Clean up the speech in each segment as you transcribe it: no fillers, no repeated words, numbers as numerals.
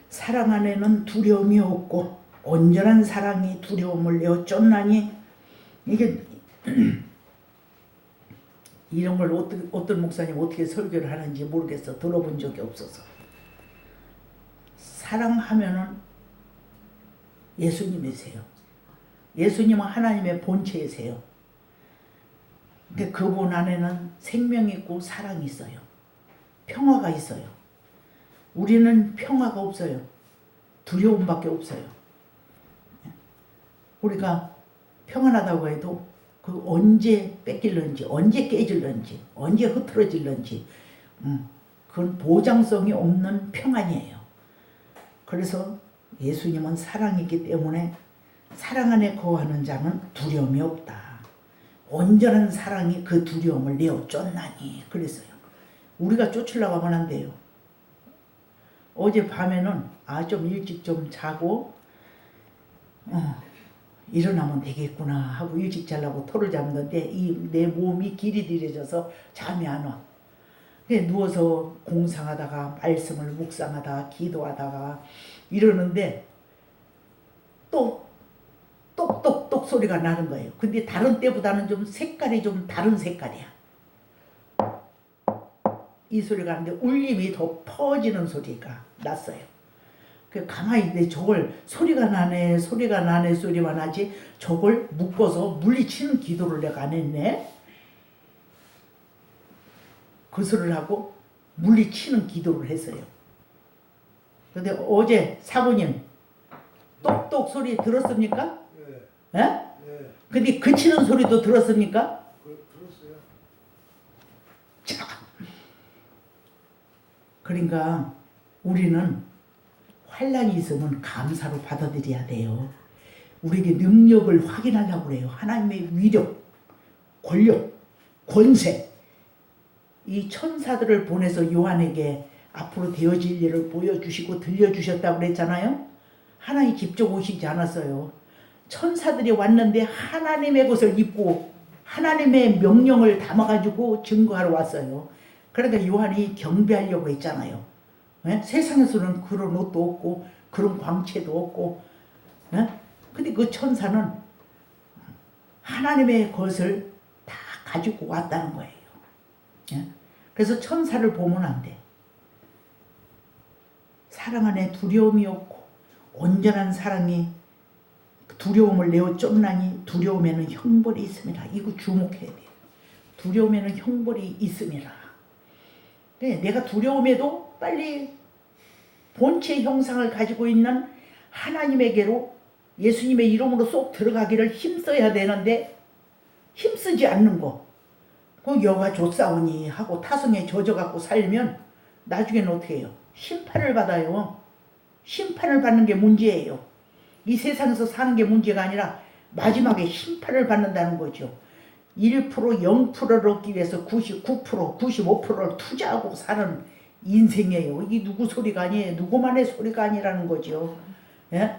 사랑 안에는 두려움이 없고 온전한 사랑이 두려움을 내어 쫓나니, 이게 이런 걸 어떤 목사님 어떻게 설교를 하는지 모르겠어. 들어본 적이 없어서. 사랑하면은 예수님이세요. 예수님은 하나님의 본체이세요. 근데 그분 안에는 생명이 있고 사랑이 있어요. 평화가 있어요. 우리는 평화가 없어요. 두려움밖에 없어요. 우리가 평안하다고 해도 그 언제 뺏길런지, 언제 깨질런지, 언제 흐트러질런지, 그건 보장성이 없는 평안이에요. 그래서 예수님은 사랑이기 때문에 사랑 안에 거하는 자는 두려움이 없다. 온전한 사랑이 그 두려움을 내어 쫓나니 그랬어요. 우리가 쫓으려고 하면 안 돼요. 어제 밤에는 좀 일찍 좀 자고 일어나면 되겠구나 하고 일찍 자려고 토를 잡는데 내 몸이 길이들여져서 잠이 안 와. 그냥 누워서 공상하다가 말씀을 묵상하다가 기도하다가 이러는데 또 똑똑똑 소리가 나는 거예요. 근데 다른 때보다는 좀 색깔이 좀 다른 색깔이야. 이 소리가 나는데 울림이 더 퍼지는 소리가 났어요. 그 가만히 있는데 저걸 소리가 나네 소리만 하지 저걸 묶어서 물리치는 기도를 내가 안 했네. 그 소리를 하고 물리치는 기도를 했어요. 근데 어제 사부님 똑똑 소리 들었습니까? 네. 예? 근데 그치는 소리도 들었습니까? 들었어요. 자, 그러니까 우리는 환난이 있으면 감사로 받아들여야 돼요. 우리에게 능력을 확인하려고 그래요. 하나님의 위력, 권력, 권세. 이 천사들을 보내서 요한에게 앞으로 되어질 일을 보여주시고 들려주셨다고 그랬잖아요. 하나님 직접 오시지 않았어요. 천사들이 왔는데 하나님의 것을 입고 하나님의 명령을 담아가지고 증거하러 왔어요. 그러니까 요한이 경배하려고 했잖아요. 네? 세상에서는 그런 옷도 없고 그런 광채도 없고, 네? 근데 그 천사는 하나님의 것을 다 가지고 왔다는 거예요. 네? 그래서 천사를 보면 안 돼. 사랑 안에 두려움이 없고 온전한 사랑이 두려움을 내어 쫓나니 두려움에는 형벌이 있음이라. 이거 주목해야 돼요. 두려움에는 형벌이 있음이라. 네, 내가 두려움에도 빨리 본체 형상을 가지고 있는 하나님에게로 예수님의 이름으로 쏙 들어가기를 힘써야 되는데 힘쓰지 않는 거. 그 여가 좋사오니 하고 타성에 젖어갖고 살면 나중에는 어떻게 해요? 심판을 받아요. 심판을 받는 게 문제예요. 이 세상에서 사는 게 문제가 아니라 마지막에 심판을 받는다는 거죠. 1% 0%를 얻기 위해서 99% 95%를 투자하고 사는 인생이에요. 이게 누구 소리가 아니에요. 누구만의 소리가 아니라는 거죠. 예?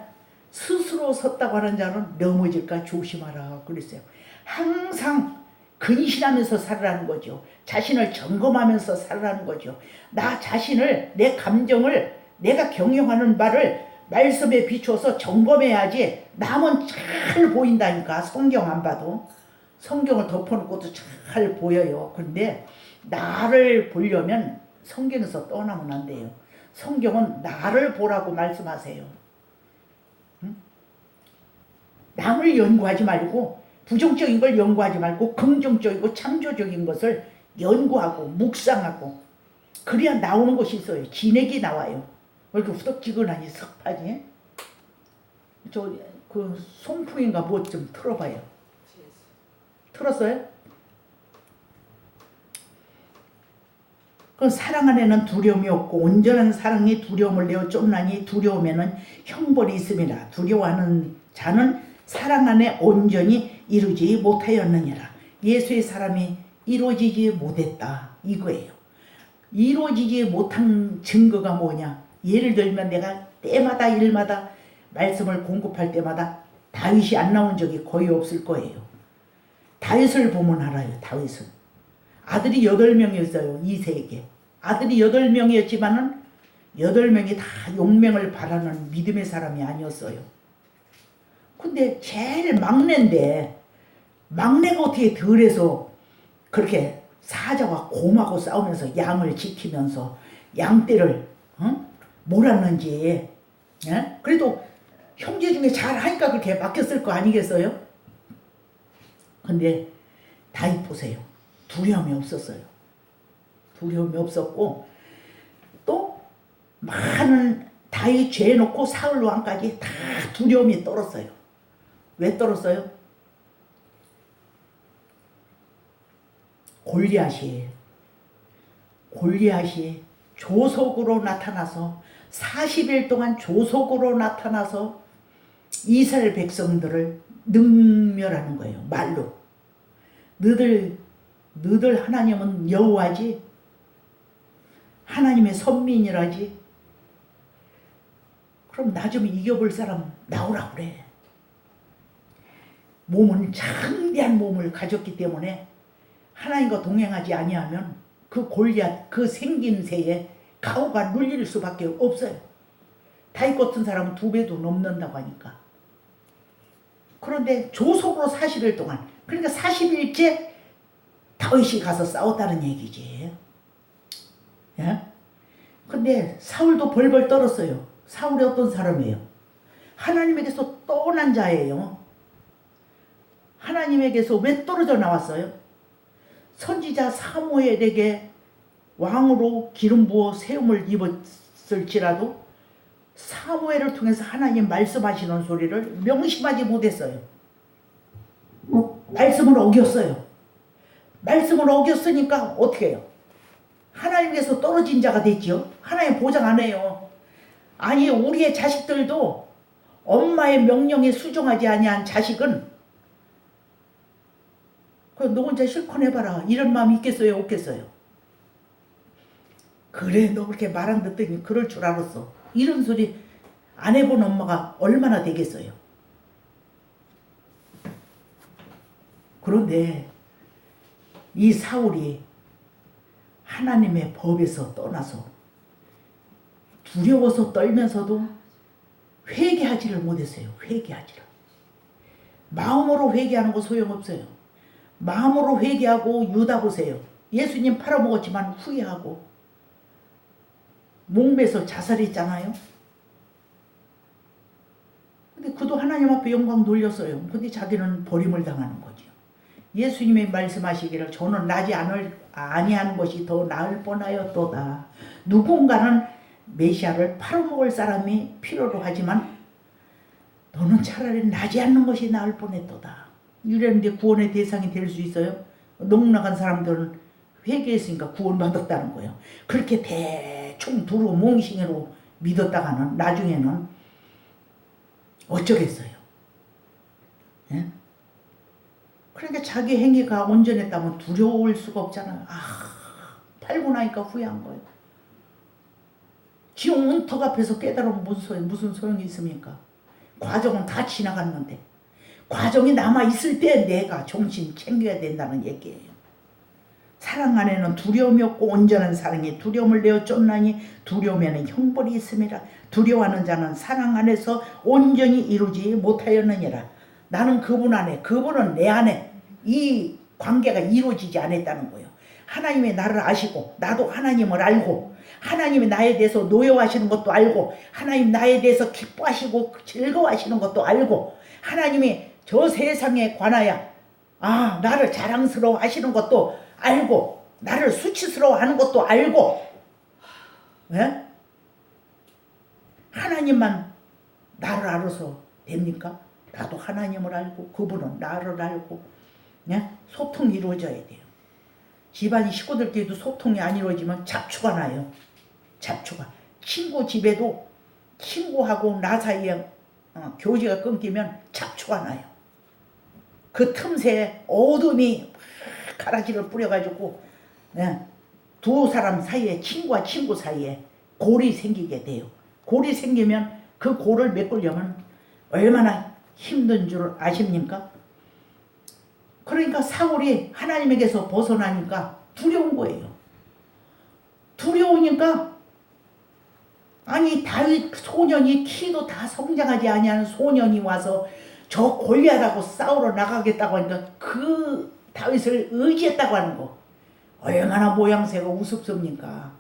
스스로 섰다고 하는 자는 넘어질까 조심하라 그랬어요. 항상 근신하면서 살으라는 거죠. 자신을 점검하면서 살으라는 거죠. 나 자신을, 내 감정을, 내가 경영하는 바를 말씀에 비추어서 점검해야지 남은 잘 보인다니까. 성경 안 봐도. 성경을 덮어놓고도 잘 보여요. 그런데 나를 보려면 성경에서 떠나면 안 돼요. 성경은 나를 보라고 말씀하세요. 응? 남을 연구하지 말고 부정적인 걸 연구하지 말고 긍정적이고 창조적인 것을 연구하고 묵상하고 그래야 나오는 것이 있어요. 진액이 나와요. 왜 이렇게 후덕지근하니 섭하니? 그 송풍인가 뭐 좀 틀어봐요. 틀었어요? 그 사랑 안에는 두려움이 없고 온전한 사랑이 두려움을 내어 쫓나니 두려움에는 형벌이 있음이라. 두려워하는 자는 사랑 안에 온전히 이루지 못하였느니라. 예수의 사람이 이루어지지 못했다 이거예요. 이루어지지 못한 증거가 뭐냐? 예를 들면 내가 때마다 일마다 말씀을 공급할 때마다 다윗이 안 나온 적이 거의 없을 거예요. 다윗을 보면 알아요. 다윗은 아들이 8명이었어요. 이세에게 아들이 8명이었지만은 8명이 다 용맹을 바라는 믿음의 사람이 아니었어요. 근데 제일 막내인데 막내가 어떻게 덜해서 그렇게 사자와 곰하고 싸우면서 양을 지키면서 양떼를 몰았는지. 예? 그래도 형제 중에 잘하니까 그렇게 맡겼을 거 아니겠어요? 근데 다윗 보세요. 두려움이 없었어요. 두려움이 없었고 또 많은 다윗 죄 놓고 사울 왕까지 다 두려움이 떨었어요. 왜 떨었어요? 골리앗이 조속으로 나타나서 40일 동안 조속으로 나타나서 이스라엘 백성들을 능멸하는 거예요. 말로. 너들 하나님은 여호와지, 하나님의 선민이라지. 그럼 나 좀 이겨볼 사람 나오라 그래. 몸은 창대한 몸을 가졌기 때문에 하나님과 동행하지 아니하면 그 골리앗 그 생김새에 가오가 눌릴 수밖에 없어요. 다윗 같은 사람은 2배도 넘는다고 하니까. 그런데 조속으로 40일 동안, 그러니까 40일째 다윗이 가서 싸웠다는 얘기지. 예? 근데 사울도 벌벌 떨었어요. 사울이 어떤 사람이에요? 하나님에게서 떠난 자예요. 하나님에게서 왜 떨어져 나왔어요? 선지자 사무엘에게 왕으로 기름 부어 세움을 입었을지라도 사무엘을 통해서 하나님 말씀하시는 소리를 명심하지 못했어요. 말씀을 어겼어요. 말씀을 어겼으니까 어떻게 해요? 하나님께서 떨어진 자가 됐죠. 하나님 보장 안 해요. 아니, 우리의 자식들도 엄마의 명령에 수종하지 아니한 자식은 너 혼자 실컷 해봐라 이런 마음이 있겠어요, 없겠어요? 그래, 너 그렇게 말 안 듣더니 그럴 줄 알았어. 이런 소리 안 해본 엄마가 얼마나 되겠어요? 그런데 이 사울이 하나님의 법에서 떠나서 두려워서 떨면서도 회개하지를 못했어요. 회개하지를. 마음으로 회개하는 거 소용없어요. 마음으로 회개하고 유다 보세요. 예수님 팔아먹었지만 후회하고 목매서 자살했잖아요. 근데 그도 하나님 앞에 영광 돌렸어요. 근데 자기는 버림을 당하는 거죠. 예수님이 말씀하시기를 저는 나지 아니하는 것이 더 나을 뻔하였도다. 누군가는 메시아를 팔아먹을 사람이 필요로 하지만 너는 차라리 나지 않는 것이 나을 뻔했도다. 이랬는데 구원의 대상이 될 수 있어요? 넉넉한 사람들은 회개했으니까 구원받았다는 거예요. 그렇게 대충 두루 몽싱이로 믿었다가는 나중에는 어쩌겠어요? 예? 그러니까 자기 행위가 온전했다면 두려울 수가 없잖아요. 팔고 나니까 후회한 거예요. 지옥 문턱 앞에서 깨달으면 무슨 소용이 있습니까? 과정은 다 지나갔는데 과정이 남아있을 때 내가 정신 챙겨야 된다는 얘기예요. 사랑 안에는 두려움이 없고 온전한 사랑이 두려움을 내어 쫓나니 두려움에는 형벌이 있음이라. 두려워하는 자는 사랑 안에서 온전히 이루지 못하였느니라. 나는 그분 안에, 그분은 내 안에 이 관계가 이루어지지 않았다는 거예요. 하나님이 나를 아시고 나도 하나님을 알고 하나님이 나에 대해서 노여워하시는 것도 알고 하나님 나에 대해서 기뻐하시고 즐거워하시는 것도 알고 하나님이 저 세상에 관하여 나를 자랑스러워 하시는 것도 알고 나를 수치스러워 하는 것도 알고 예? 하나님만 나를 알아서 됩니까? 나도 하나님을 알고 그분은 나를 알고 예? 소통이 이루어져야 돼요. 집안 식구들끼리도 소통이 안 이루어지면 잡초가 나요. 잡초가. 친구 집에도 친구하고 나 사이에 교제가 끊기면 잡초가 나요. 그 틈새에 어둠이 가라지를 뿌려가지고 두 사람 사이에 친구와 친구 사이에 골이 생기게 돼요. 골이 생기면 그 골을 메꾸려면 얼마나 힘든 줄 아십니까? 그러니까 사울이 하나님에게서 벗어나니까 두려운 거예요. 두려우니까 아니 다윗 소년이 키도 다 성장하지 아니하는 소년이 와서 저 골리앗하고 싸우러 나가겠다고 하니까 그 다윗을 의지했다고 하는 거 얼마나 모양새가 우습습니까?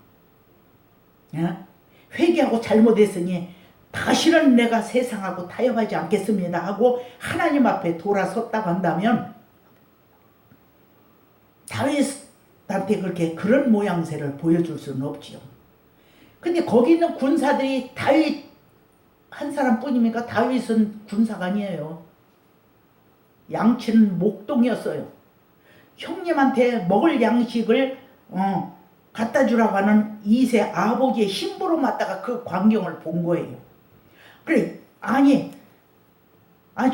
회개하고 잘못했으니 다시는 내가 세상하고 타협하지 않겠습니다 하고 하나님 앞에 돌아섰다고 한다면 다윗한테 그렇게 그런 모양새를 보여줄 수는 없지요. 근데 거기 있는 군사들이 다윗 한 사람뿐입니까? 다윗은 군사가 아니에요. 양치는 목동이었어요. 형님한테 먹을 양식을 갖다 주라고 하는 이세 아버지의 힘부로 맞다가 그 광경을 본 거예요. 그래, 아니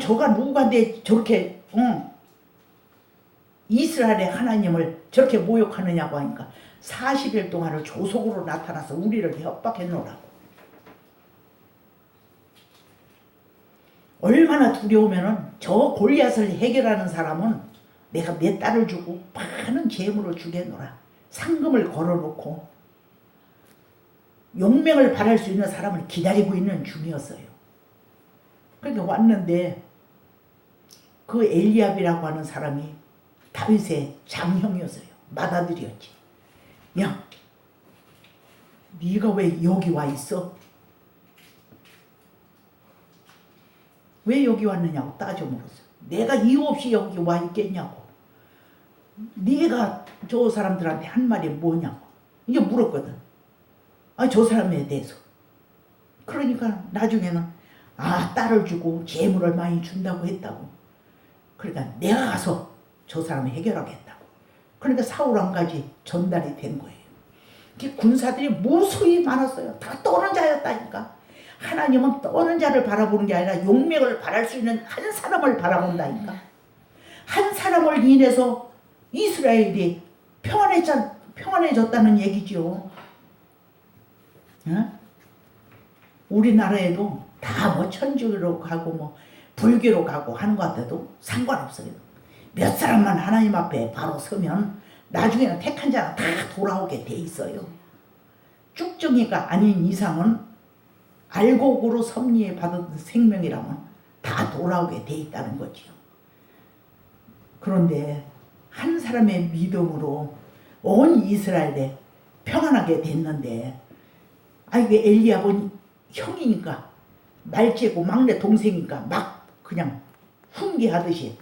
저가 누구한테 저렇게 이스라엘의 하나님을 저렇게 모욕하느냐고 하니까 40일 동안을 조속으로 나타나서 우리를 협박했노라고. 얼마나 두려우면은 저 골리앗을 해결하는 사람은 내가 내 딸을 주고 많은 재물을 주겠노라. 상금을 걸어놓고 용맹을 바랄 수 있는 사람을 기다리고 있는 중이었어요. 그러니까 왔는데 그 엘리압이라고 하는 사람이 다윗의 장형이었어요. 맏아들이었지. 야, 네가 왜 여기 와 있어? 왜 여기 왔느냐고 따져 물었어요. 내가 이유 없이 여기 와 있겠냐고. 네가 저 사람들한테 한 말이 뭐냐고. 이제 물었거든. 저 사람에 대해서. 그러니까 나중에는 딸을 주고 재물을 많이 준다고 했다고. 그러니까 내가 가서 저 사람을 해결하겠다고. 그러니까 사울왕까지 전달이 된 거예요. 군사들이 무수히 많았어요. 다 떠는 자였다니까. 하나님은 떠는 자를 바라보는 게 아니라 용맹을 바랄 수 있는 한 사람을 바라본다니까. 한 사람을 인해서 이스라엘이 평안해졌다는 얘기죠. 우리나라에도 다 뭐 천주교로 가고 뭐 불교로 가고 하는 것 같아도 상관없어요. 몇 사람만 하나님 앞에 바로 서면 나중에는 택한 자는 다 돌아오게 돼 있어요. 쭉정이가 아닌 이상은 알곡으로 섭리에 받은 생명이라면 다 돌아오게 돼 있다는 거지요. 그런데 한 사람의 믿음으로 온 이스라엘에 평안하게 됐는데 이게 엘리압은 형이니까 말째고 막내 동생이니까 막 그냥 훈계하듯이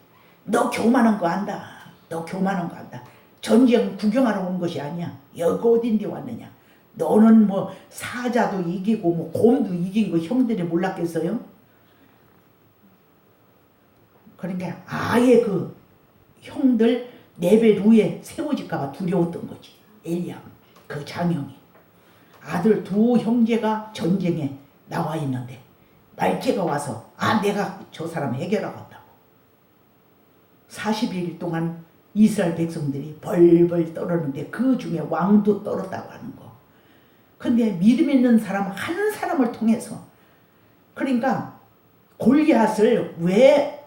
너 교만한 거 안다. 너 교만한 거 안다. 전쟁 구경하러 온 것이 아니야. 여기 어딘데 왔느냐. 너는 뭐 사자도 이기고 뭐 곰도 이긴 거 형들이 몰랐겠어요? 그러니까 아예 그 형들 레벨 위에 세워질까 봐 두려웠던 거지. 엘리압 그 장형이. 아들 두 형제가 전쟁에 나와 있는데 말째가 와서 내가 저 사람 해결하겠다고. 40일 동안 이스라엘 백성들이 벌벌 떨었는데 그 중에 왕도 떨었다고 하는 거. 근데 믿음 있는 사람 한 사람을 통해서, 그러니까 골리앗을 왜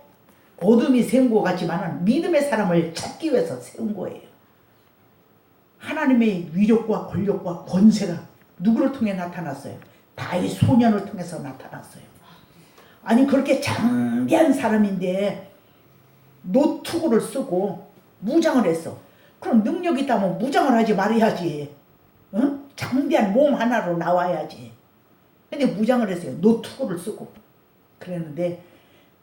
어둠이 세운 것 같지만은 믿음의 사람을 찾기 위해서 세운 거예요. 하나님의 위력과 권력과 권세가 누구를 통해 나타났어요? 다윗 소년을 통해서 나타났어요. 아니 그렇게 장대한 사람인데 노투구를 쓰고 무장을 했어. 그럼 능력이 있다면 무장을 하지 말아야지. 응? 장대한 몸 하나로 나와야지. 근데 무장을 했어요. 노투구를 쓰고. 그랬는데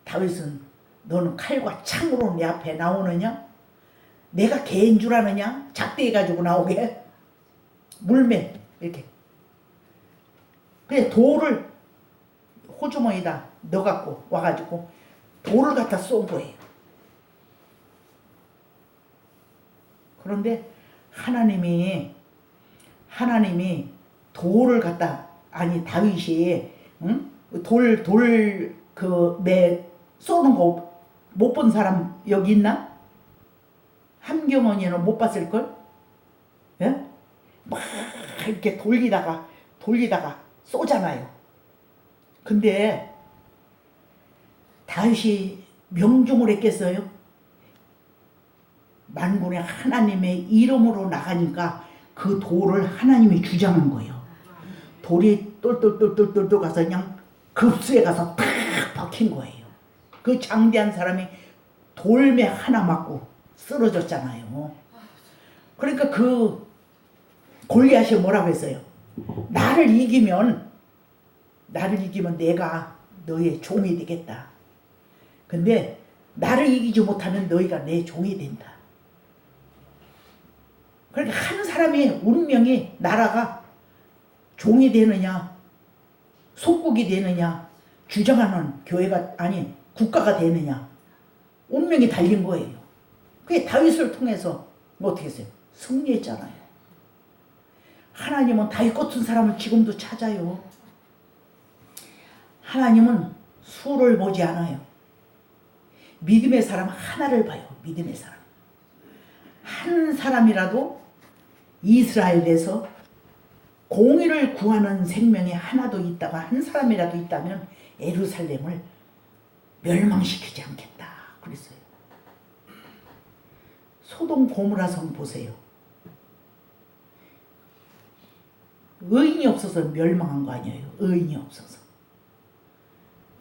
다윗은 너는 칼과 창으로 내 앞에 나오느냐? 내가 개인 줄 아느냐? 작대해가지고 나오게? 물매 이렇게. 그래 돌을 호주머니에다 넣어갖고 와가지고 돌을 갖다 쏜 거예요. 그런데 하나님이 돌을 갖다, 다윗이 돌 그 매 쏘는 거 못 본 사람 여기 있나? 함경원이는 못 봤을걸? 예? 막 이렇게 돌리다가 쏘잖아요. 근데 다윗이 명중을 했겠어요? 만군의 하나님의 이름으로 나가니까 그 돌을 하나님이 주장한 거예요. 돌이 똘똘똘똘똘 가서 그냥 급수에 가서 탁 박힌 거예요. 그 장대한 사람이 돌매 하나 맞고 쓰러졌잖아요. 그러니까 그 골리앗이 뭐라고 했어요? 나를 이기면 내가 너의 종이 되겠다. 근데 나를 이기지 못하면 너희가 내 종이 된다. 그러니까 한 사람의 운명이, 나라가 종이 되느냐 속국이 되느냐 주장하는 교회가 아닌 국가가 되느냐 운명이 달린 거예요. 그게 다윗을 통해서 어떻게 했어요? 승리했잖아요. 하나님은 다윗 같은 사람을 지금도 찾아요. 하나님은 수를 보지 않아요. 믿음의 사람 하나를 봐요. 믿음의 사람. 한 사람이라도 이스라엘에서 공의를 구하는 생명이 하나도 있다가 한 사람이라도 있다면 예루살렘을 멸망시키지 않겠다 그랬어요. 소돔 고모라 성 보세요. 의인이 없어서 멸망한 거 아니에요. 의인이 없어서.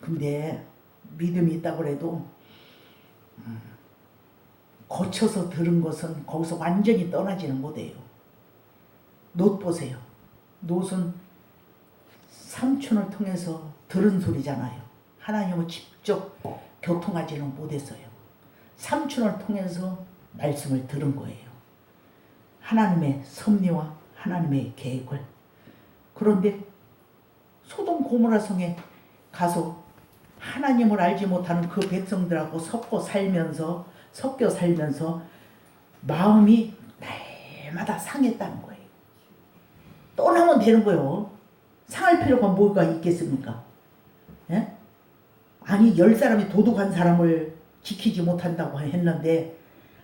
근데 믿음이 있다고 해도 거쳐서 들은 것은 거기서 완전히 떠나지는 못해요. 롯 보세요. 롯은 삼촌을 통해서 들은 소리잖아요. 하나님은 직접 교통하지는 못했어요. 삼촌을 통해서 말씀을 들은 거예요. 하나님의 섭리와 하나님의 계획을. 그런데 소돔 고모라 성에 가서 하나님을 알지 못하는 그 백성들하고 섞여 살면서 마음이 날마다 상했다는 거예요. 떠나면 되는 거예요. 상할 필요가 뭐가 있겠습니까? 예? 아니 10사람이 도둑한 사람을 지키지 못한다고 했는데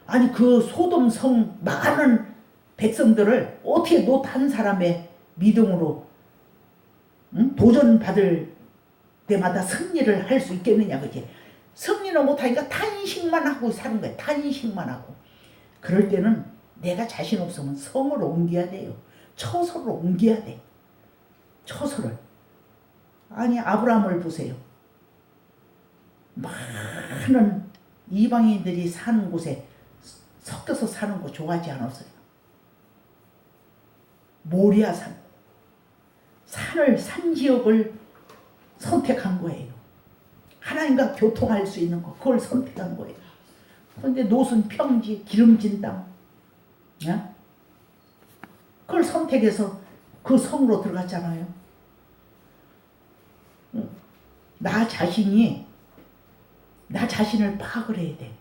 아니 그 소돔 성 많은 백성들을 어떻게 롯 한 사람의 믿음으로 도전받을 때마다 승리를 할 수 있겠느냐 그지? 승리는 못하니까 탄식만 하고 사는 거야. 탄식만 하고. 그럴 때는 내가 자신 없으면 성을 옮겨야 돼요. 처소를 옮겨야 돼. 처소를. 아니 아브라함을 보세요. 많은 이방인들이 사는 곳에 섞여서 사는 거 좋아하지 않았어요. 모리아 산 지역을 선택한 거예요. 하나님과 교통할 수 있는 거 그걸 선택한 거예요. 그런데 롯은 평지 기름진 땅 그걸 선택해서 그 성으로 들어갔잖아요. 나 자신을 파악을 해야 돼.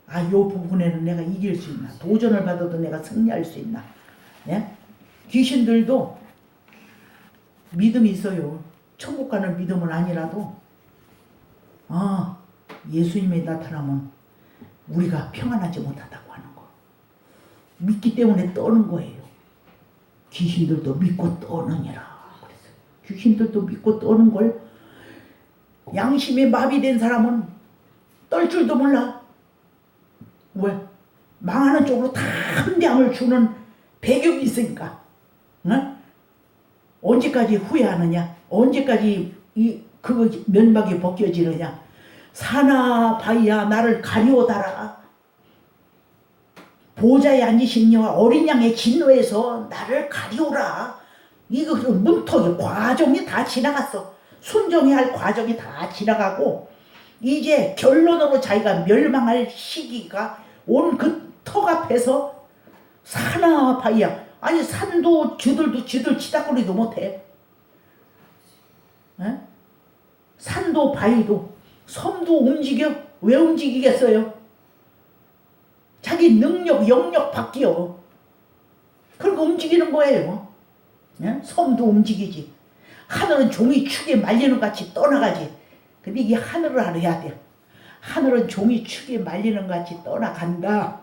아, 요 부분에는 내가 이길 수 있나? 도전을 받아도 내가 승리할 수 있나? 예? 귀신들도 믿음이 있어요. 천국 가는 믿음은 아니라도 예수님이 나타나면 우리가 평안하지 못하다고 하는 거. 믿기 때문에 떠는 거예요. 귀신들도 믿고 떠느니라. 그래서 귀신들도 믿고 떠는 걸 양심이 마비된 사람은 떨 줄도 몰라. 왜? 망하는 쪽으로 다 함량을 주는 배경이 있으니까. 응? 언제까지 후회하느냐? 언제까지 그 면박이 벗겨지느냐? 사나 바이야 나를 가리워다라. 보좌에 앉으신 이와 어린 양의 진노에서 나를 가리우라. 이거 문턱이 과정이 다 지나갔어. 순종해야 할 과정이 다 지나가고 이제 결론으로 자기가 멸망할 시기가 온 그 턱 앞에서 사나 바이야. 아니 산도 쥐들 치다거리도 못해. 에? 산도 바위도 섬도 움직여? 왜 움직이겠어요? 자기 능력 영역 바뀌어. 그러니까 움직이는 거예요. 에? 섬도 움직이지. 하늘은 종이 축에 말리는 같이 떠나가지. 근데 이 하늘을 알아야 돼. 하늘은 종이 축에 말리는 같이 떠나간다.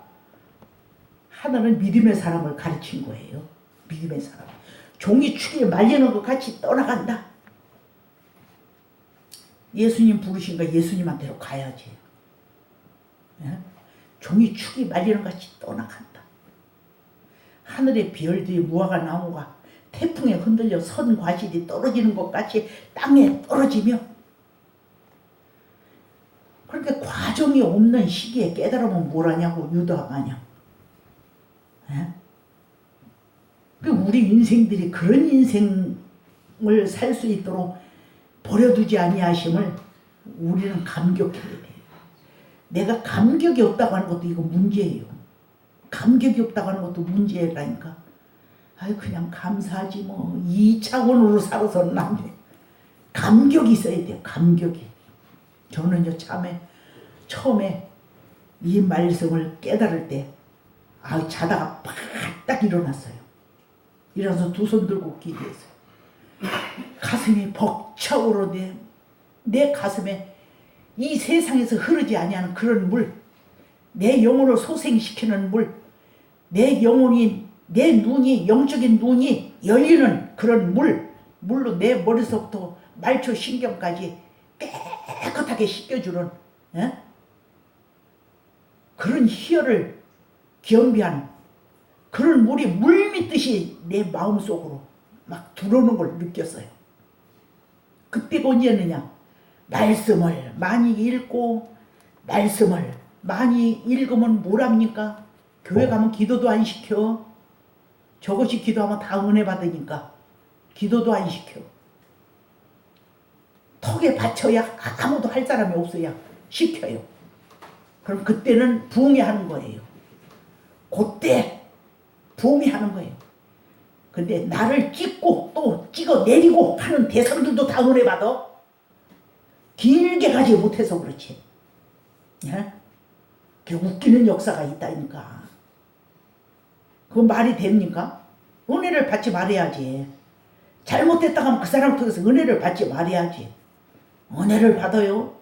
하늘은 믿음의 사람을 가르친 거예요. 믿음의 사람. 종이 축에 말리는 것 같이 떠나간다. 예수님 부르신가 예수님한테로 가야지. 예? 종이 축이 말리는 것 같이 떠나간다. 하늘의 별들이 무화과 나무가 태풍에 흔들려 선 과실이 떨어지는 것 같이 땅에 떨어지며, 그렇게 과정이 없는 시기에 깨달으면 뭘 하냐고, 유도하냐. 우리 인생들이 그런 인생을 살 수 있도록 버려두지 아니하심을 우리는 감격해야 돼. 내가 감격이 없다고 하는 것도 이거 문제예요. 감격이 없다고 하는 것도 문제라니까. 아유, 그냥 감사하지 뭐. 2차원으로 살아서는 안 돼. 감격이 있어야 돼요. 감격이. 저는요, 처음에 이 말씀을 깨달을 때, 자다가 팍딱 일어났어요. 일어나서 두 손 들고 기도했어요. 가슴이 벅차오르 내 가슴에 이 세상에서 흐르지 아니하는 그런 물, 내 영혼을 소생시키는 물, 내 영혼이, 내 눈이, 영적인 눈이 열리는 그런 물로 내 머리서부터 말초 신경까지 깨끗하게 씻겨주는 그런 희열을 겸비한 그런 물이 물밀듯이 내 마음속으로 막 들어오는 걸 느꼈어요. 그때가 언제였느냐? 말씀을 많이 읽고, 말씀을 많이 읽으면 뭘 합니까? 교회 가면 기도도 안 시켜. 저것이 기도하면 다 은혜 받으니까 기도도 안 시켜. 턱에 받쳐야 아무도 할 사람이 없어야 시켜요. 그럼 그때는 부흥회하는 거예요. 그때 부흥회하는 거예요. 근데 나를 찍고 또 찍어 내리고 하는 대상들도 다 은혜 받아. 길게 가지 못해서 그렇지. 그 웃기는 역사가 있다니까. 그건 말이 됩니까? 은혜를 받지 말아야지. 잘못했다가 하면 그 사람 통해서 은혜를 받지 말아야지. 은혜를 받아요.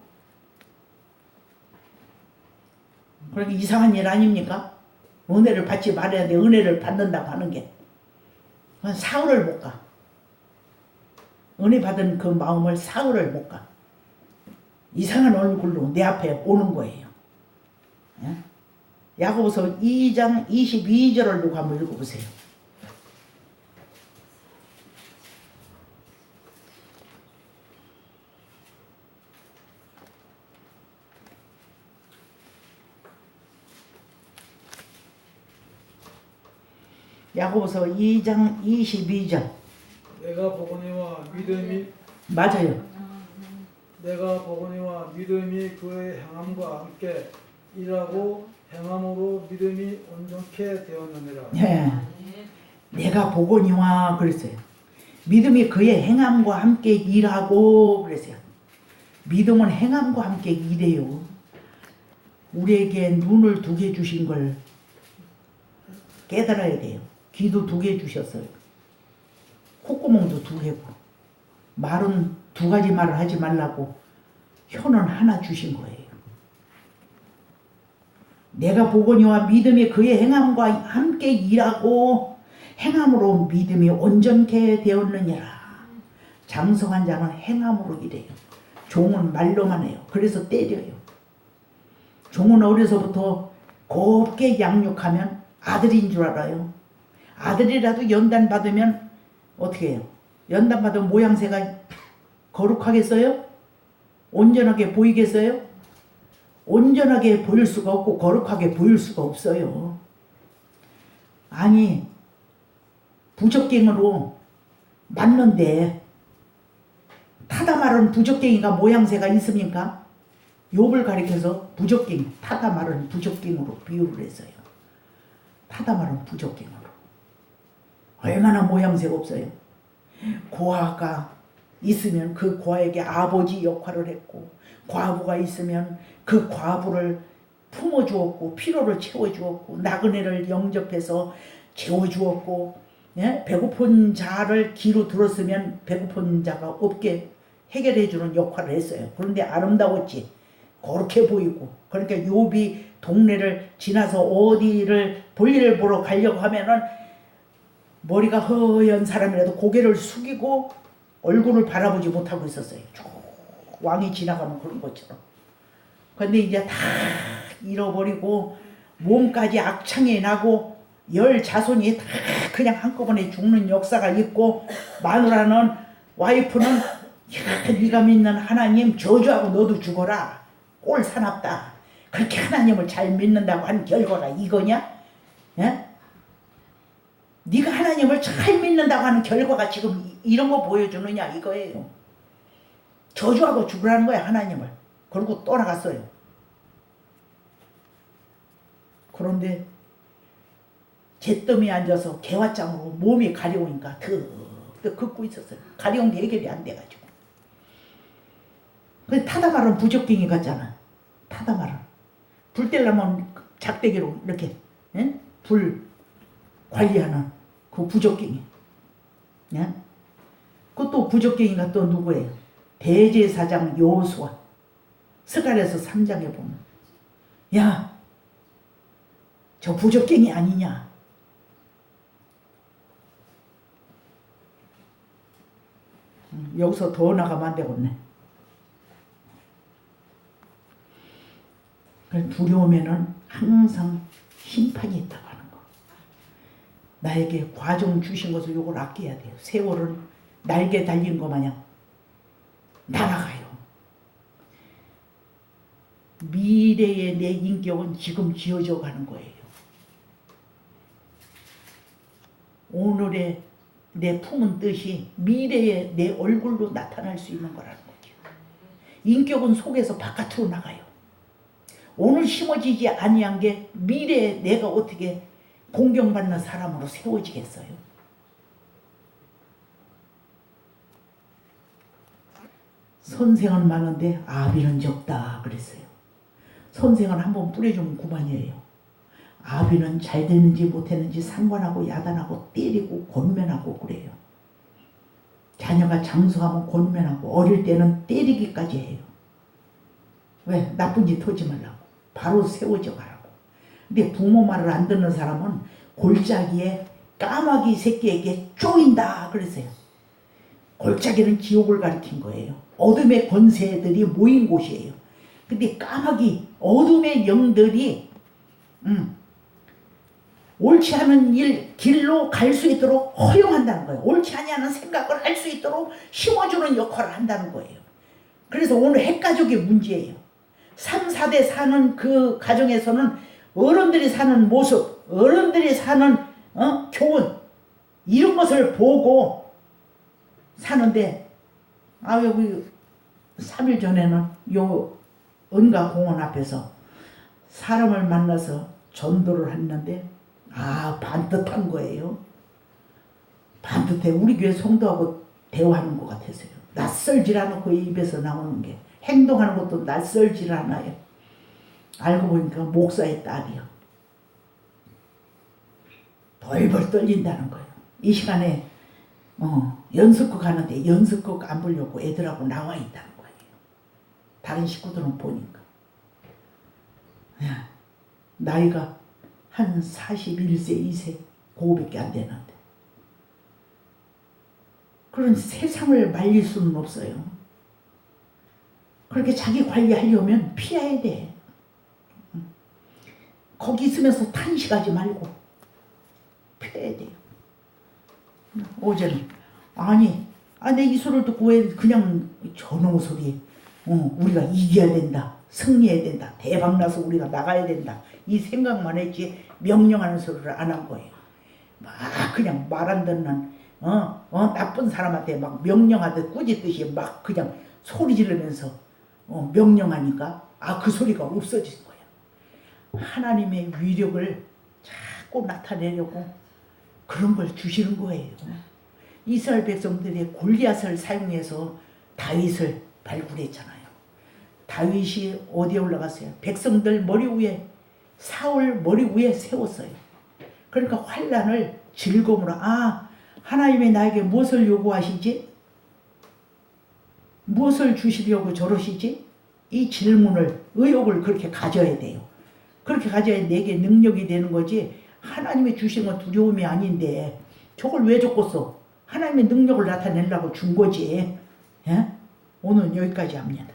그러니까 이상한 일 아닙니까? 은혜를 받지 말아야 돼. 은혜를 받는다고 하는 게. 그건 사흘을 못 가. 은혜 받은 그 마음을 사흘을 못 가. 이상한 얼굴로 내 앞에 오는 거예요. 야고보서 2장 22절을 누가 한번 읽어보세요. 야고보서 2장 22절. 내가 보거니와 믿음이 맞아요. 내가 보거니와 믿음이 그의 행함과 함께 일하고 행함으로 믿음이 온전케 되었느니라. 네. 내가 보거니와 그랬어요. 믿음이 그의 행함과 함께 일하고 그랬어요. 믿음은 행함과 함께 일해요. 우리에게 눈을 2개 주신 걸 깨달아야 돼요. 귀도 2개 주셨어요. 콧구멍도 2개고, 말은 2가지 말을 하지 말라고 혀는 하나 주신 거예요. 내가 보거니와 믿음이 그의 행함과 함께 일하고 행함으로 믿음이 온전케 되었느니라. 장성한 자는 행함으로 일해요. 종은 말로만 해요. 그래서 때려요. 종은 어려서부터 곱게 양육하면 아들인 줄 알아요. 아들이라도 연단 받으면 어떻게 해요? 연단 받으면 모양새가 거룩하겠어요? 온전하게 보이겠어요? 온전하게 보일 수가 없고 거룩하게 보일 수가 없어요. 아니, 부적갱으로 맞는데 타다 말은 부적갱이가 모양새가 있습니까? 욥을 가리켜서 부적갱, 타다 말은 부적갱으로 비유를 했어요. 타다 말은 부적갱으로. 얼마나 모양새가 없어요. 고아가 있으면 그 고아에게 아버지 역할을 했고, 과부가 있으면 그 과부를 품어주었고, 피로를 채워주었고, 나그네를 영접해서 재워주었고, 배고픈 자를 기로 들었으면 배고픈 자가 없게 해결해주는 역할을 했어요. 그런데 아름다웠지. 그렇게 보이고. 그러니까 욥이 동네를 지나서 어디를 볼일 보러 가려고 하면은 머리가 허연 사람이라도 고개를 숙이고 얼굴을 바라보지 못하고 있었어요. 쭉 왕이 지나가는 그런 것처럼. 근데 이제 다 잃어버리고 몸까지 악창이 나고 열 자손이 다 그냥 한꺼번에 죽는 역사가 있고, 마누라는 와이프는 야, 네가 믿는 하나님 저주하고 너도 죽어라. 꼴 사납다. 그렇게 하나님을 잘 믿는다고 한 결과가 이거냐? 예? 네가 하나님을 잘 믿는다고 하는 결과가 지금 이런 거 보여주느냐 이거예요. 저주하고 죽으라는 거야 하나님을. 그리고 떠나갔어요. 그런데 잿더미에 앉아서 개화장으로 몸이 가려우니까 더 긋고 있었어요. 가려운데 해결이 안 돼가지고. 근데 타다말은 부적갱이 같잖아. 타다말은 불 떼려면 작대기로 이렇게 예? 불 관리하는 그 부적갱이. 예? 그것도 부적갱이가 또 누구예요? 대제사장 여호수아. 스가랴서 3장에 보면 야, 저 부적갱이 아니냐. 여기서 더 나가면 안 되겠네. 두려움에는 항상 심판이 있다고 하는 거. 나에게 과정 주신 것을 요걸 아껴야 돼요. 세월은 날개 달린 거 마냥 날아가요. 미래의 내 인격은 지금 지어져 가는 거예요. 오늘의 내 품은 뜻이 미래의 내 얼굴로 나타날 수 있는 거라는 거죠. 인격은 속에서 바깥으로 나가요. 오늘 심어지지 아니한 게 미래에 내가 어떻게 공경받는 사람으로 세워지겠어요? 선생은 많은데 아비는 적다 그랬어요. 선생은 한번 뿌려주면 그만이에요. 아비는 잘 되는지 못했는지 상관하고 야단하고 때리고 권면하고 그래요. 자녀가 장수하면 권면하고 어릴 때는 때리기까지 해요. 왜? 나쁜 짓 하지 말라고. 바로 세워져 가라고. 근데 부모 말을 안 듣는 사람은 골짜기에 까마귀 새끼에게 쪼인다 그랬어요. 골짜기는 지옥을 가리킨 거예요. 어둠의 권세들이 모인 곳이에요. 근데 까마귀 어둠의 영들이 옳지 않은 길로 갈 수 있도록 허용한다는 거예요. 옳지 아니하는 생각을 할 수 있도록 심어주는 역할을 한다는 거예요. 그래서 오늘 핵가족의 문제예요. 3, 4대 사는 그 가정에서는 어른들이 사는 모습, 어른들이 사는 교훈 이런 것을 보고 사는데 여기 3일 전에는 요 은가공원 앞에서 사람을 만나서 전도를 했는데 반듯한 거예요. 반듯해. 우리 교회 성도하고 대화하는 것 같았어요. 낯설질 않아 그 입에서 나오는 게. 행동하는 것도 낯설질 않아요. 알고 보니까 목사의 딸이요. 벌벌 떨린다는 거예요. 이 시간에 연습국 가는데 연습국 안 보려고 애들하고 나와 있다는 거예요. 다른 식구들은 보니까. 나이가 한 41세, 2세 그거밖에 안 되는데. 그런 세상을 말릴 수는 없어요. 그렇게 자기 관리하려면 피해야 돼. 거기 있으면서 탄식하지 말고 피해야 돼요. 어제는 내 이 소리를 듣고 왜 그냥 저놈 소리 우리가 이겨야 된다. 승리해야 된다. 대박나서 우리가 나가야 된다. 이 생각만 했지 명령하는 소리를 안 한 거예요. 막 그냥 말 안 듣는 나쁜 사람한테 막 명령하듯 꾸짖듯이 막 그냥 소리 지르면서 명령하니까 그 소리가 없어진 거예요. 하나님의 위력을 자꾸 나타내려고 그런 걸 주시는 거예요. 이스라엘 백성들이 골리앗을 사용해서 다윗을 발굴했잖아요. 다윗이 어디에 올라갔어요? 백성들 머리 위에, 사울 머리 위에 세웠어요. 그러니까 환난을 즐거움으로 하나님이 나에게 무엇을 요구하시지? 무엇을 주시려고 저러시지? 이 질문을, 의욕을 그렇게 가져야 돼요. 그렇게 가져야 내게 능력이 되는 거지. 하나님이 주신 건 두려움이 아닌데 저걸 왜 줬겠어? 하나님의 능력을 나타내려고 준 거지. 예? 오늘 여기까지 합니다.